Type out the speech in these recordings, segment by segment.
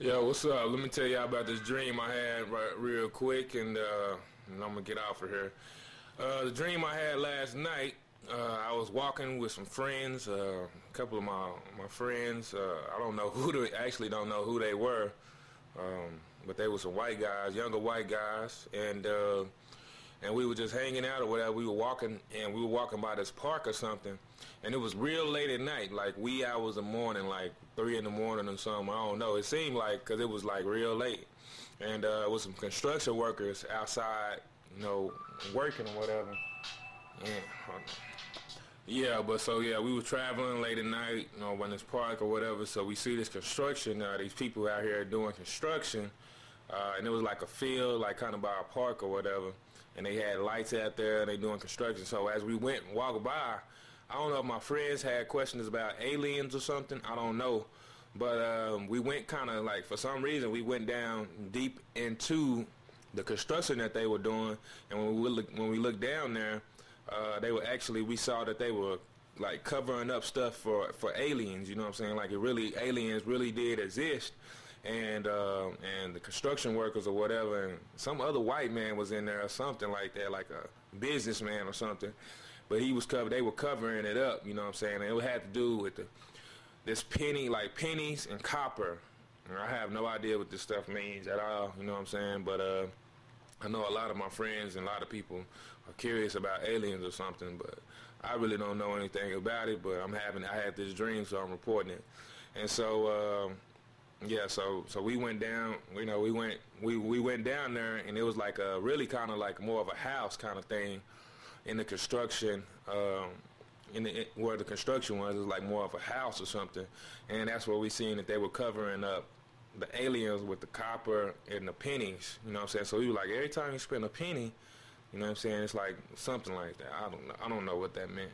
Yo, what's up? Let me tell y'all about this dream I had real quick, and I'm gonna get off of here. The dream I had last night, I was walking with some friends, a couple of my friends. I don't know who they actually don't know who they were, but they were some white guys, younger white guys, and we were just hanging out or whatever. We were walking by this park or something, and it was real late at night, like wee hours of the morning, like 3 in the morning or something. I don't know. It seemed like because it was like real late, and it was some construction workers outside, working or whatever. Yeah, yeah, but so yeah, we were traveling late at night, in this park or whatever. So we see this construction. These people out here doing construction, and it was like a field, like kind of by a park or whatever. And they had lights out there, and they doing construction. So as we went and walked by, I don't know if my friends had questions about aliens or something. I don't know, but we went kind of like, for some reason we went down deep into the construction that they were doing, and when we looked down there, we saw that they were like covering up stuff for aliens. You know what I'm saying? Like aliens really did exist, and the construction workers or whatever, and some other white man was in there or something like that, like a businessman or something. But they were covering it up. You know what I'm saying? And it had to do with this pennies and copper. And I have no idea what this stuff means at all. You know what I'm saying? But I know a lot of my friends and a lot of people are curious about aliens or something, but I really don't know anything about it. But I had this dream, so I'm reporting it. And so, yeah, so we went down. We went down there, and it was like a really kind of like more of a house kind of thing in the construction. Where the construction was, it was like more of a house or something, and that's where we seen that they were covering up the aliens with the copper and the pennies. You know what I'm saying? So we were like, every time you spend a penny, you know what I'm saying, it's like something like that. I don't know what that meant,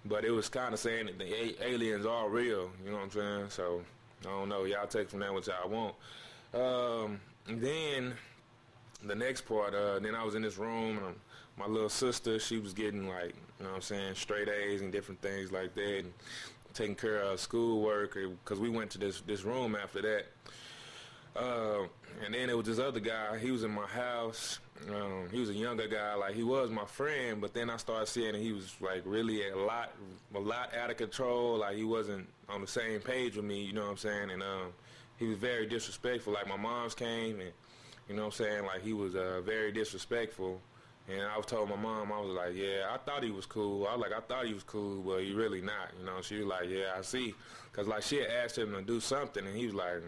but it was kind of saying that the aliens are real. You know what I'm saying? So I don't know. Y'all take from that what y'all want. Then the next part, then I was in this room, and my little sister, she was getting like, you know what I'm saying, straight A's and different things like that, and taking care of schoolwork, because we went to this room after that. And then there was this other guy. He was in my house. He was a younger guy. Like, he was my friend, but then I started seeing that he was like really a lot out of control. Like, he wasn't on the same page with me. You know what I'm saying? And he was very disrespectful. Like, my mom's came, and you know what I'm saying? Like, he was very disrespectful. And I was told my mom, I was like, yeah, I thought he was cool. I thought he was cool, but he really not. You know, she was like, yeah, I see. Because, like, she had asked him to do something, and he was like,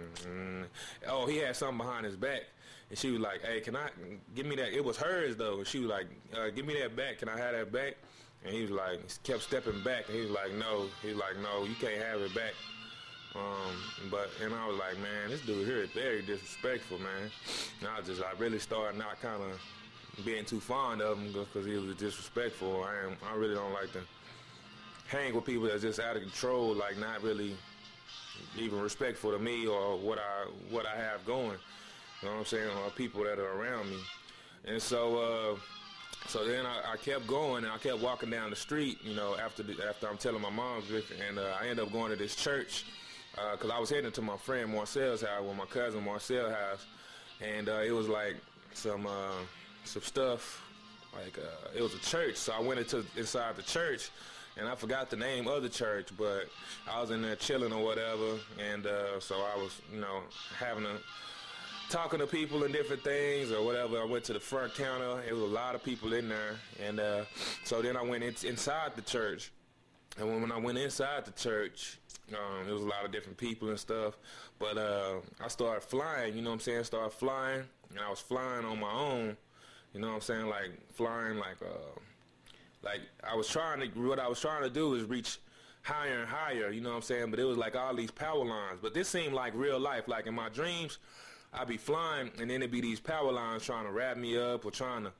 oh, he had something behind his back. And she was like, hey, can I, give me that? It was hers, though. And she was like, give me that back. Can I have that back? And he was like, he kept stepping back. And he was like, no. He was like, no, you can't have it back. And I was like, man, this dude here is very disrespectful, man. And I really started not kind of being too fond of him because he was disrespectful. I really don't like to hang with people that's just out of control, like not really even respectful to me or what I have going. You know what I'm saying? Or people that are around me. And so then I kept going, and I kept walking down the street, after I'm telling my mom this, and I ended up going to this church because I was heading to my friend Marcel's house, my cousin Marcel's house, and it was like some stuff, like it was a church. So I went inside the church, and I forgot the name of the church, but I was in there chilling or whatever, and so I was talking to people and different things or whatever. I went to the front counter. It was a lot of people in there, and so then I went inside the church, and when I went inside the church, there was a lot of different people and stuff, but I started flying. You know what I'm saying? Started flying, and I was flying on my own. You know what I'm saying? Like flying, like I was trying to do is reach higher and higher. You know what I'm saying? But it was like all these power lines. But this seemed like real life. Like in my dreams, I'd be flying, and then it'd be these power lines trying to wrap me up or trying to,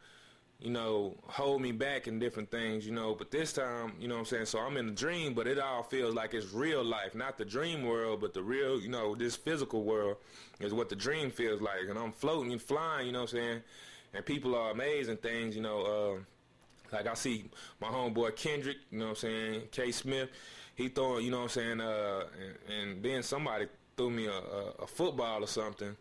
hold me back and different things. But this time, you know what I'm saying? So I'm in the dream, but it all feels like it's real life, not the dream world, but the real, this physical world is what the dream feels like. And I'm floating and flying, you know what I'm saying? And people are amazing things, like I see my homeboy Kendrick, you know what I'm saying, K. Smith, he throwing, you know what I'm saying, and then somebody threw me a football or something.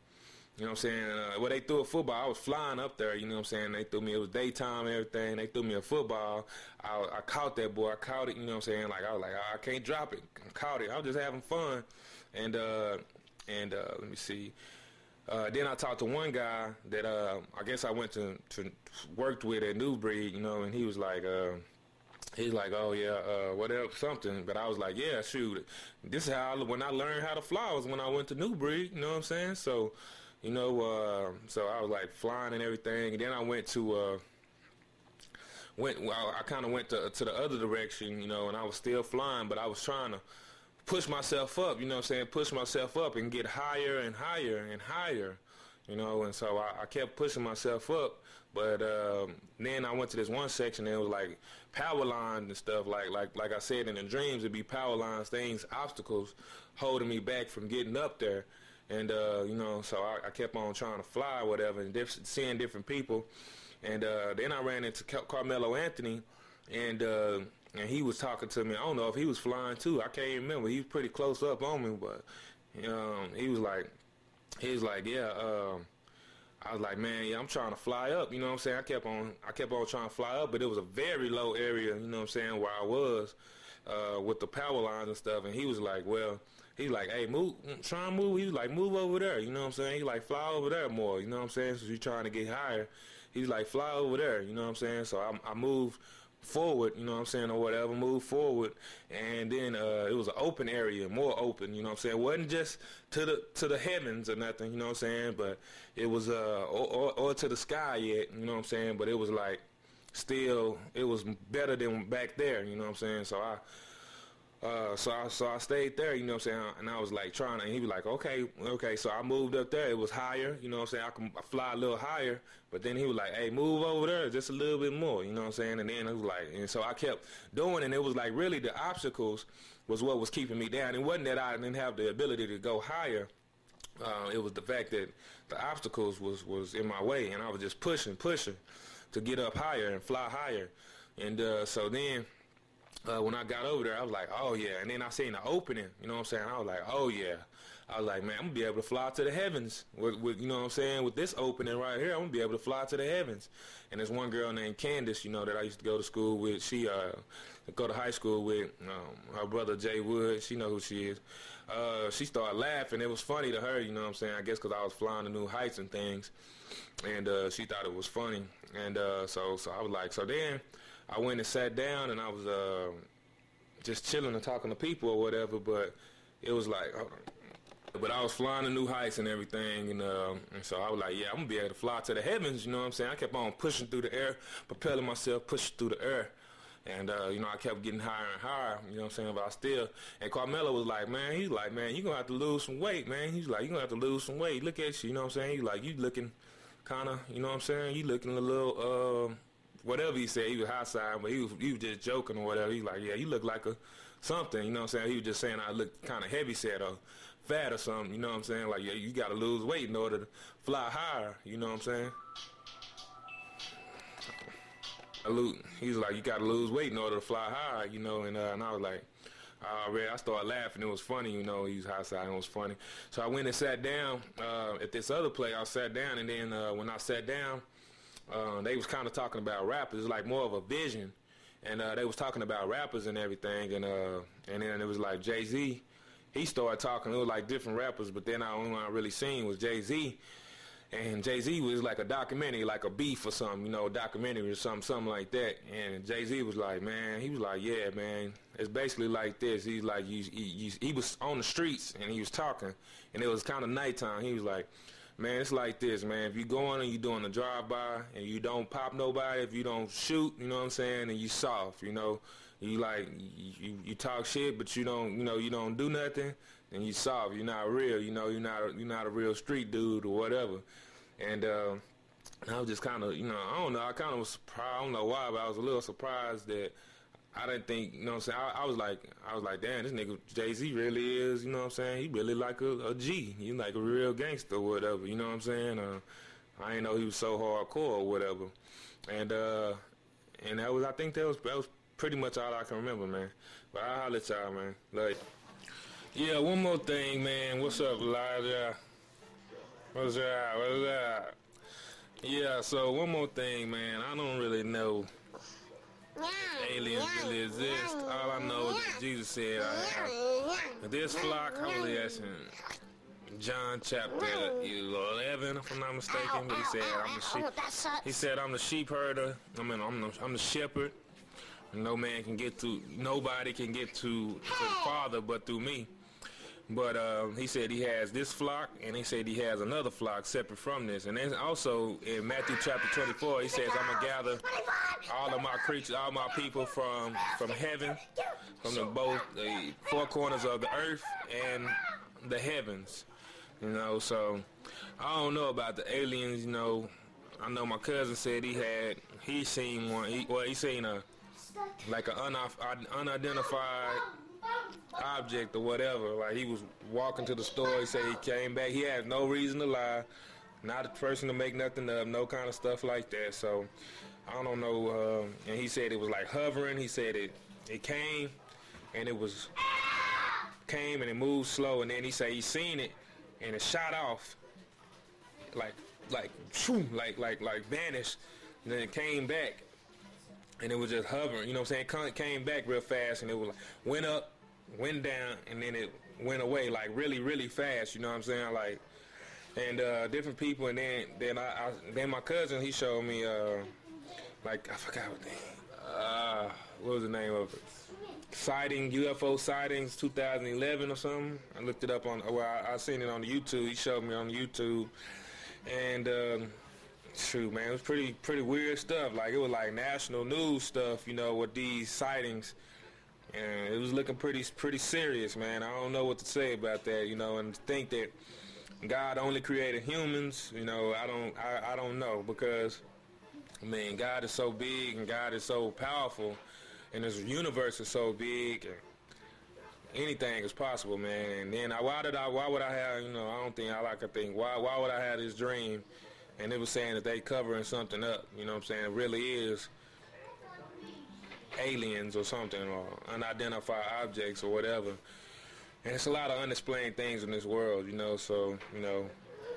You know what I'm saying? Well, they threw a football. I was flying up there, you know what I'm saying? They threw me, it was daytime and everything. They threw me a football. I caught that boy. I caught it, you know what I'm saying? Like, I was like, oh, I can't drop it. I caught it. I was just having fun. And let me see. Then I talked to one guy that I guess I went to worked with at New Breed, you know, and he was like, oh yeah, whatever, something. But I was like, yeah, shoot, this is how when I learned how to fly was when I went to New Breed, you know what I'm saying? So, you know, so I was like flying and everything, and then I went to I kind of went to the other direction, you know, and I was still flying, but I was trying to push myself up, you know what I'm saying, push myself up and get higher and higher and higher, you know, and so I kept pushing myself up, but then I went to this one section and it was like power lines and stuff, like I said, in the dreams it'd be power lines, things, obstacles holding me back from getting up there, and you know, so I kept on trying to fly or whatever, and seeing different people, and then I ran into Carmelo Anthony, and he was talking to me. I don't know if he was flying too. I can't remember. He was pretty close up on me, but he was like, yeah. I was like, man, yeah, I'm trying to fly up. You know what I'm saying? I kept on trying to fly up, but it was a very low area. You know what I'm saying? Where I was with the power lines and stuff. And he was like, well, he's like, hey, move, try and move. He was like, move over there. You know what I'm saying? He like, fly over there more. You know what I'm saying? So you're trying to get higher. He's like, fly over there. You know what I'm saying? So I moved forward, you know what I'm saying, or whatever, move forward, and then it was an open area, more open, you know what I'm saying, it wasn't just to the heavens or nothing, you know what I'm saying, but it was or to the sky yet, you know what I'm saying, but it was like still, it was better than back there, you know what I'm saying, so I stayed there, you know what I'm saying, and I was like trying to, and he was like, okay, so I moved up there, it was higher, you know what I'm saying, I fly a little higher, but then he was like, hey, move over there just a little bit more, you know what I'm saying, and then it was like, and so I kept doing, and it was like really the obstacles was what was keeping me down. It wasn't that I didn't have the ability to go higher, it was the fact that the obstacles was in my way, and I was just pushing to get up higher and fly higher, and so then when I got over there, I was like, oh yeah, and then I seen the opening, you know what I'm saying, I was like, oh yeah, I was like, man, I'm gonna be able to fly to the heavens with you know what I'm saying, with this opening right here, I'm gonna be able to fly to the heavens. And there's one girl named Candace, you know, that I used to go to school with. She go to high school with her brother Jay Wood. She know who she is. She started laughing. It was funny to her, you know what I'm saying, I guess because I was flying to new heights and things, and she thought it was funny. And so I was like, so then I went and sat down, and I was just chilling and talking to people or whatever, but it was like, but I was flying to new heights and everything, and so I was like, yeah, I'm going to be able to fly to the heavens, you know what I'm saying? I kept on pushing through the air, propelling myself, pushing through the air, and, you know, I kept getting higher and higher, you know what I'm saying, but I still, and Carmelo was like, man, he's like, man, you're going to have to lose some weight, man. He's like, you're going to have to lose some weight. Look at you, you know what I'm saying? He's like, you looking kind of, you know what I'm saying? You looking a little, whatever he said, he was high side, but he was just joking or whatever. He's like, yeah, you look like a something, you know what I'm saying? He was just saying I look kind of heavy set or fat or something, you know what I'm saying? Like, yeah, you got to lose weight in order to fly higher, you know what I'm saying? He was like, you got to lose weight in order to fly higher, you know, and I was like, I started laughing. It was funny, you know, he was high side, and it was funny. So I went and sat down at this other place. I sat down, and then when I sat down, they was kind of talking about rappers. It was like more of a vision, and they was talking about rappers and everything, and then it was like Jay-Z. He started talking. It was like different rappers, but then the only one I really seen was Jay-Z, and Jay-Z was like a documentary, like a beef or something, you know, a documentary or something like that. And Jay-Z was like, man, he was like, yeah, man, it's basically like this. He's like, he was on the streets and he was talking, and it was kind of nighttime. He was like, man, it's like this, man. If you go on and you doing a drive-by and you don't pop nobody, if you don't shoot, you know what I'm saying, and you soft, you know, you like, you talk shit, but you don't, you know, you don't do nothing, and you soft. You're not real, you know, you're not a real street dude or whatever. And I was just kind of, you know, I don't know, I kind of was surprised, I don't know why, but I was a little surprised that I didn't think, you know what I'm saying, I was like, damn, this nigga Jay-Z really is, you know what I'm saying, he really like a G, he's like a real gangster or whatever, you know what I'm saying, I didn't know he was so hardcore or whatever, and I think that was pretty much all I can remember, man, but I'll holler at y'all, man, like. Yeah, one more thing, man. What's up, Elijah? What's up? What's up? Yeah, so one more thing, man. I don't really know aliens really exist. All I know is that Jesus said, this flock, I was asking John chapter 11, if I'm not mistaken, but he said, I'm the sheep. He said, I'm the sheep herder. I'm the shepherd. Nobody can get to the Father but through me. But he said he has this flock, and he said he has another flock separate from this. And then also in Matthew chapter 24, he says, I'm going to gather all of my creatures, all my people from heaven, from both the four corners of the earth and the heavens. You know, so I don't know about the aliens, you know. I know my cousin said he seen one. He seen an unidentified object or whatever. Like, he was walking to the store. He said he came back. He had no reason to lie. Not a person to make nothing up. No kind of stuff like that. So I don't know. And he said it was like hovering. He said it came and it moved slow. And then he said he seen it and it shot off like vanished. And then it came back and it was just hovering. You know what I'm saying? It came back real fast and it was like, went up, went down, and then it went away like really, really fast. You know what I'm saying? Like, and different people, and then my cousin, he showed me like, I forgot what was the name of it? UFO sightings 2011 or something. I looked it up I seen it on the YouTube. He showed me on YouTube, and shoot, man, it was pretty weird stuff. Like, it was like national news stuff, you know, with these sightings. And it was looking pretty serious, man. I don't know what to say about that, you know, and to think that God only created humans, you know, I don't know, because, I mean, God is so big and God is so powerful and this universe is so big and anything is possible, man. And then why would I have, you know, I don't think I like to think, why would I have this dream? And it was saying that they covering something up, you know what I'm saying? It really is aliens or something, or unidentified objects or whatever. And it's a lot of unexplained things in this world, you know. So, you know,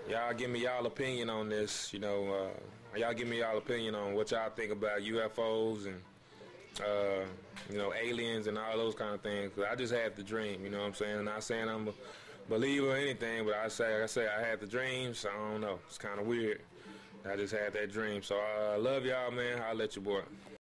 y'all give me y'all opinion on this, you know. Y'all give me y'all opinion on what y'all think about UFOs and you know, aliens and all those kind of things. 'Cause I just had the dream, you know what I'm saying? Not saying I'm a believer or anything, but I say I had the dream, so I don't know. It's kind of weird. I just had that dream. So I love y'all, man. I'll let you boy.